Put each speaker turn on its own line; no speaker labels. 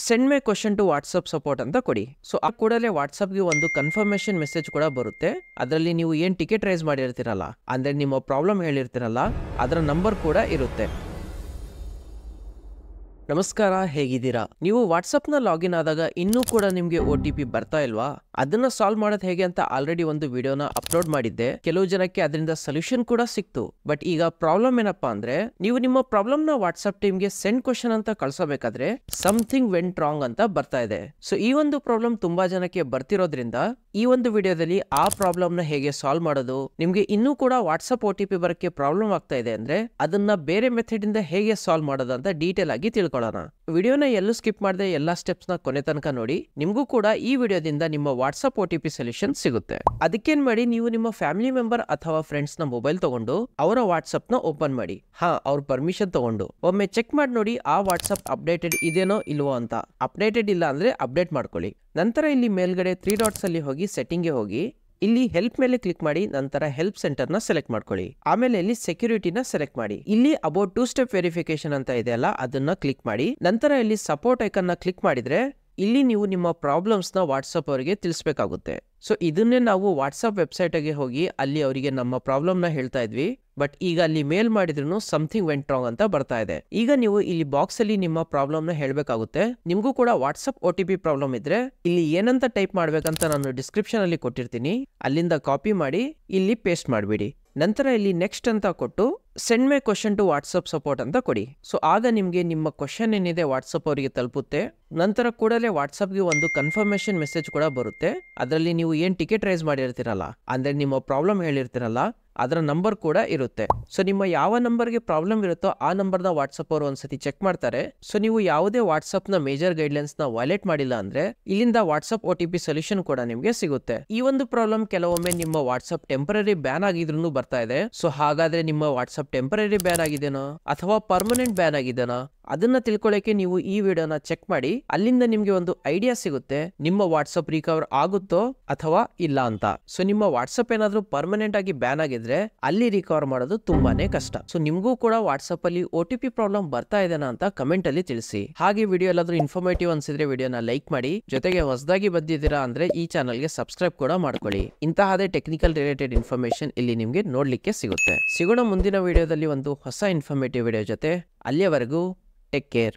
Send my question to WhatsApp support ಅಂತ ಕೊಡಿ. So ಆ ಕೂಡಲೇ ವಾಟ್ಸಪ್ಗೆ ಒಂದು ಕನ್ಫರ್ಮೇಶನ್ ಮೆಸೇಜ್ ಕೂಡ ಬರುತ್ತೆ. ಅದರಲ್ಲಿ ನೀವು ಏನ್ ಟಿಕೆಟ್ ರೈಸ್ ಮಾಡಿರ್ತೀರಲ್ಲ, ಅಂದ್ರೆ ನಿಮ್ಮ ಪ್ರಾಬ್ಲಮ್ ಹೇಳಿರ್ತೀರಲ್ಲ, ಅದರ ನಂಬರ್ ಕೂಡ ಇರುತ್ತೆ. ನಮಸ್ಕಾರ, ಹೇಗಿದ್ದೀರಾ? ನೀವು ವಾಟ್ಸಪ್ನ ಲಾಗಿನ್ ಆದಾಗ ಇನ್ನೂ ಕೂಡ ನಿಮ್ಗೆ OTP ಬರ್ತಾ ಇಲ್ವಾ? ಅದನ್ನ ಸಾಲ್ವ್ ಮಾಡೋದು ಹೇಗೆ ಅಂತ ಆಲ್ರೆಡಿ ಒಂದು ವಿಡಿಯೋನ ಅಪ್ಲೋಡ್ ಮಾಡಿದ್ದೆ. ಕೆಲವು ಜನಕ್ಕೆ ಅದರಿಂದ ಸೊಲ್ಯೂಷನ್ ಕೂಡ ಸಿಕ್ತು. ಬಟ್ ಈಗ ಪ್ರಾಬ್ಲಮ್ ಏನಪ್ಪಾ ಅಂದ್ರೆ, ನೀವು ನಿಮ್ಮ ಪ್ರಾಬ್ಲಮ್ ನ ವಾಟ್ಸಪ್ ಟೀಮ್ಗೆ ಸೆಂಡ್ ಕ್ವಶನ್ ಅಂತ ಕಳ್ಸಬೇಕಾದ್ರೆ ಸಮಥಿಂಗ್ ವೆಂಟ್ ರಾಂಗ್ ಅಂತ ಬರ್ತಾ ಇದೆ. ಸೊ ಈ ಒಂದು ಪ್ರಾಬ್ಲಮ್ ತುಂಬಾ ಜನಕ್ಕೆ ಬರ್ತಿರೋದ್ರಿಂದ ಈ ಒಂದು ವಿಡಿಯೋದಲ್ಲಿ ಆ ಪ್ರಾಬ್ಲಮ್ ನ ಹೇಗೆ ಸಾಲ್ವ್ ಮಾಡೋದು, ನಿಮ್ಗೆ ಇನ್ನೂ ಕೂಡ ವಾಟ್ಸಪ್ OTP ಬರಕ್ಕೆ ಪ್ರಾಬ್ಲಮ್ ಆಗ್ತಾ ಇದೆ ಅಂದ್ರೆ ಅದನ್ನ ಬೇರೆ ಮೆಥಡ್ ಇಂದ ಹೇಗೆ ಸಾಲ್ವ್ ಮಾಡೋದು ಅಂತ ಡೀಟೇಲ್ ಆಗಿ ತಿಳ್ಕೊಳ್ಳೋಣ. ವಿಡಿಯೋನ ಎಲ್ಲೂ ಸ್ಕಿಪ್ ಮಾಡದೆ ಎಲ್ಲಾ ಸ್ಟೆಪ್ಸ್ ನ ಕೊನೆ ತನಕ ನೋಡಿ. ನಿಮ್ಗೂ ಕೂಡ ಈ ವಿಡಿಯೋದಿಂದ ನಿಮ್ಮ ವಾಟ್ಸಪ್ OTP ಸೊಲ್ಯೂಷನ್ ಸಿಗುತ್ತೆ. ಅದಕ್ಕೇನ್ ಮಾಡಿ, ನೀವು ನಿಮ್ಮ ಫ್ಯಾಮಿಲಿ ಮೆಂಬರ್ ಅಥವಾ ಫ್ರೆಂಡ್ಸ್ ನ ಮೊಬೈಲ್ ತಗೊಂಡು ಅವರ ವಾಟ್ಸಪ್ ನ ಓಪನ್ ಮಾಡಿ. ಅವ್ರ ಪರ್ಮಿಷನ್ ತಗೊಂಡು ಒಮ್ಮೆ ಚೆಕ್ ಮಾಡಿ ನೋಡಿ ಆ ವಾಟ್ಸಪ್ ಅಪ್ಡೇಟೆಡ್ ಇದೇನೋ ಇಲ್ವೋ ಅಂತ. ಅಪ್ಡೇಟೆಡ್ ಇಲ್ಲ ಅಂದ್ರೆ ಅಪ್ಡೇಟ್ ಮಾಡ್ಕೊಳ್ಳಿ. ನಂತರ ಇಲ್ಲಿ ಮೇಲ್ಗಡೆ 3 ಡಾಟ್ಸ್ ಅಲ್ಲಿ ಹೋಗಿ ಸೆಟ್ಟಿಂಗ್ ಗೆ ಹೋಗಿ ಇಲ್ಲಿ ಹೆಲ್ಪ್ ಮೇಲೆ ಕ್ಲಿಕ್ ಮಾಡಿ. ನಂತರ ಹೆಲ್ಪ್ ಸೆಂಟರ್ ನ ಸೆಲೆಕ್ಟ್ ಮಾಡ್ಕೊಳ್ಳಿ. ಆಮೇಲೆ ಇಲ್ಲಿ ಸೆಕ್ಯೂರಿಟಿನ ಸೆಲೆಕ್ಟ್ ಮಾಡಿ. ಇಲ್ಲಿ ಅಬೌಟ್ 2 ಸ್ಟೆಪ್ ವೆರಿಫಿಕೇಶನ್ ಅಂತ ಇದೆ ಅಲ್ಲ, ಅದನ್ನ ಕ್ಲಿಕ್ ಮಾಡಿ. ನಂತರ ಇಲ್ಲಿ ಸಪೋರ್ಟ್ ಐಕನ್ ನ ಕ್ಲಿಕ್ ಮಾಡಿದ್ರೆ ಇಲ್ಲಿ ನೀವು ನಿಮ್ಮ ಪ್ರಾಬ್ಲಮ್ಸ್ ನ ವಾಟ್ಸಪ್ ಅವರಿಗೆ ತಿಳಿಸಬೇಕಾಗುತ್ತೆ. ಸೊ ಇದನ್ನೇ ನಾವು ವಾಟ್ಸಪ್ ವೆಬ್ಸೈಟ್ ಗೆ ಹೋಗಿ ಅಲ್ಲಿ ಅವರಿಗೆ ನಮ್ಮ ಪ್ರಾಬ್ಲಮ್ ನ ಹೇಳ್ತಾ ಇದ್ವಿ. ಬಟ್ ಈಗ ಅಲ್ಲಿ ಮೇಲ್ ಮಾಡಿದ್ರು ಸಮಥಿಂಗ್ ವೆಂಟ್ ರಾಂಗ್ ಅಂತ ಬರ್ತಾ ಇದೆ. ಈಗ ನೀವು ಇಲ್ಲಿ ಬಾಕ್ಸ್ ಅಲ್ಲಿ ನಿಮ್ಮ ಪ್ರಾಬ್ಲಮ್ ನ ಹೇಳ್ಬೇಕಾಗುತ್ತೆ. ನಿಮ್ಗೂ ಕೂಡ ವಾಟ್ಸಪ್ OTP ಪ್ರಾಬ್ಲಮ್ ಇದ್ರೆ ಇಲ್ಲಿ ಏನಂತ ಟೈಪ್ ಮಾಡ್ಬೇಕಂತ ನಾನು ಡಿಸ್ಕ್ರಿಪ್ಷನ್ ಅಲ್ಲಿ ಕೊಟ್ಟಿರ್ತೀನಿ. ಅಲ್ಲಿಂದ ಕಾಪಿ ಮಾಡಿ ಇಲ್ಲಿ ಪೇಸ್ಟ್ ಮಾಡ್ಬಿಡಿ. ನಂತರ ಇಲ್ಲಿ ನೆಕ್ಸ್ಟ್ ಅಂತ ಕೊಟ್ಟು send my question to WhatsApp support ಅಂತ ಕೊಡಿ. ಸೊ ಆಗ ನಿಮ್ಗೆ ನಿಮ್ಮ ಕ್ವಶನ್ ಏನಿದೆ ವಾಟ್ಸಪ್ ಅವರಿಗೆ ತಲುಪುತ್ತೆ. ನಂತರ ಕೂಡಲೇ ವಾಟ್ಸಪ್ಗೆ ಒಂದು ಕನ್ಫರ್ಮೇಶನ್ ಮೆಸೇಜ್ ಕೂಡ ಬರುತ್ತೆ. ಅದರಲ್ಲಿ ನೀವು ಏನ್ ಟಿಕೆಟ್ ರೈಸ್ ಮಾಡಿರ್ತೀರಲ್ಲ, ಅಂದ್ರೆ ನಿಮ್ಮ ಪ್ರಾಬ್ಲಮ್ ಹೇಳಿರ್ತೀರಲ್ಲ, ಅದರ ನಂಬರ್ ಕೂಡ ಇರುತ್ತೆ. ಸೊ ನಿಮ್ಮ ಯಾವ ನಂಬರ್ಗೆ ಪ್ರಾಬ್ಲಮ್ ಇರುತ್ತೋ ಆ ನಂಬರ್ನ ವಾಟ್ಸಪ್ ಅವರು ಒಂದ್ಸತಿ ಚೆಕ್ ಮಾಡ್ತಾರೆ. ಸೊ ನೀವು ಯಾವುದೇ ವಾಟ್ಸಪ್ ನ ಮೇಜರ್ ಗೈಡ್ಲೈನ್ಸ್ ನ ವೈಲೇಟ್ ಮಾಡಿಲ್ಲ ಅಂದ್ರೆ ಇಲ್ಲಿಂದ ವಾಟ್ಸಪ್ OTP ಸೊಲ್ಯೂಷನ್ ಕೂಡ ನಿಮ್ಗೆ ಸಿಗುತ್ತೆ. ಈ ಒಂದು ಪ್ರಾಬ್ಲಮ್ ಕೆಲವೊಮ್ಮೆ ನಿಮ್ಮ ವಾಟ್ಸಪ್ ಟೆಂಪರರಿ ಬ್ಯಾನ್ ಆಗಿದ್ರು ಬರ್ತಾ ಇದೆ. ಸೊ ಹಾಗಾದ್ರೆ ನಿಮ್ಮ ವಾಟ್ಸಪ್ ಟೆಂಪರರಿ ಬ್ಯಾನ್ ಆಗಿದೆನೋ ಅಥವಾ ಪರ್ಮನೆಂಟ್ ಬ್ಯಾನ್ ಆಗಿದೆನೋ ಅದನ್ನ ತಿಳ್ಕೊಳ್ಳೋಕೆ ನೀವು ಈ ವಿಡಿಯೋನ ಚೆಕ್ ಮಾಡಿ. ಅಲ್ಲಿಂದ ನಿಮ್ಗೆ ಒಂದು ಐಡಿಯಾ ಸಿಗುತ್ತೆ ನಿಮ್ಮ ವಾಟ್ಸಪ್ ರಿಕವರ್ ಆಗುತ್ತೋ ಅಥವಾ ಇಲ್ಲ ಅಂತ. ಸೊ ನಿಮ್ಮ ವಾಟ್ಸಪ್ ಏನಾದ್ರೂ ಪರ್ಮನೆಂಟ್ ಆಗಿ ಬ್ಯಾನ್ ಆಗಿದ್ರೆ ಅಲ್ಲಿ ರಿಕವರ್ ಮಾಡೋದು ತುಂಬಾನೇ ಕಷ್ಟ. ಸೊ ನಿಮ್ಗೂ ಕೂಡ ವಾಟ್ಸಪ್ ಅಲ್ಲಿ OTP ಪ್ರಾಬ್ಲಮ್ ಬರ್ತಾ ಇದೆನಾ ಅಂತ ಕಮೆಂಟ್ ಅಲ್ಲಿ ತಿಳಿಸಿ. ಹಾಗೆ ವಿಡಿಯೋ ಎಲ್ಲಾದ್ರೂ ಇನ್ಫಾರ್ಮೇಟಿವ್ ಅನ್ಸಿದ್ರೆ ವಿಡಿಯೋನ ಲೈಕ್ ಮಾಡಿ. ಜೊತೆಗೆ ಹೊಸದಾಗಿ ಬಂದಿದ್ದೀರಾ ಅಂದ್ರೆ ಈ ಚಾನಲ್ಗೆ ಸಬ್ಸ್ಕ್ರೈಬ್ ಕೂಡ ಮಾಡ್ಕೊಳ್ಳಿ. ಇಂತಹದೇ ಟೆಕ್ನಿಕಲ್ ರಿಲೇಟೆಡ್ ಇನ್ಫಾರ್ಮೇಶನ್ ಇಲ್ಲಿ ನಿಮ್ಗೆ ನೋಡ್ಲಿಕ್ಕೆ ಸಿಗುತ್ತೆ. ಸಿಗೋಣ ಮುಂದಿನ ವಿಡಿಯೋದಲ್ಲಿ ಒಂದು ಹೊಸ ಇನ್ಫಾರ್ಮೇಟಿವ್ ವಿಡಿಯೋ ಜೊತೆ. ಅಲ್ಲಿಯವರೆಗೂ ಟೇಕ್ ಕೇರ್.